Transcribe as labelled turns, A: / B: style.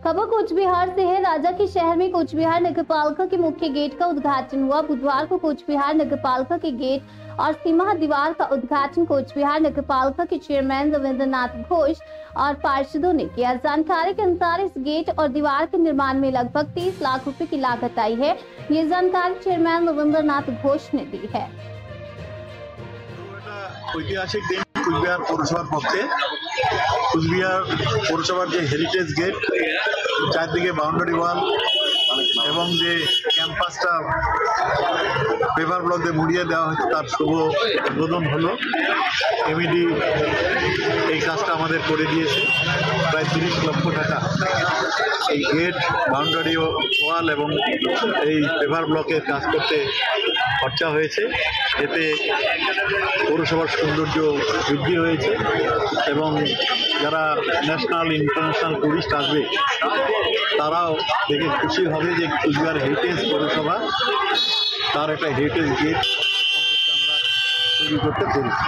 A: खबर कूच बिहार से है। राजा के शहर में कूच बिहार नगरपालिका के मुख्य गेट का उद्घाटन हुआ। बुधवार को कूच बिहार नगरपालिका के गेट और सीमा दीवार का उद्घाटन कूच बिहार नगरपालिका के चेयरमैन रविंद्रनाथ घोष और पार्षदों ने किया। जानकारी के अनुसार इस गेट और दीवार के निर्माण में लगभग 30 लाख रुपए की लागत आई है। ये जानकारी चेयरमैन रविंद्रनाथ घोष ने दी है।
B: ঐতিহাসিক দিন কুচবিহার পৌরসভার পক্ষে কুচবিহার পৌরসভার যে হেরিটেজ গেট, চারদিকে বাউন্ডারি ওয়াল এবং যে ক্যাম্পাসটা পেপার ব্লক দিয়ে মুড়িয়ে দেওয়া হয়েছে তার শুভ উদ্বোধন হলো। এমইডি এই কাজটা আমাদের করে দিয়েছে। প্রায় 30 লক্ষ টাকা এই গেট, বাউন্ডারি ওয়াল এবং এই পেপার ব্লকের কাজ করতে খরচা হয়েছে। এতে পৌরসভার সৌন্দর্য বৃদ্ধি হয়েছে এবং যারা ন্যাশনাল ইন্টারন্যাশনাল টুরিস্ট আসবে তারাও দেখে খুশি হবে যে কুচবিহার হেরিটেজ পৌরসভা তার একটা হেরিটেজ গেট আমরা তৈরি করতে পেরেছি।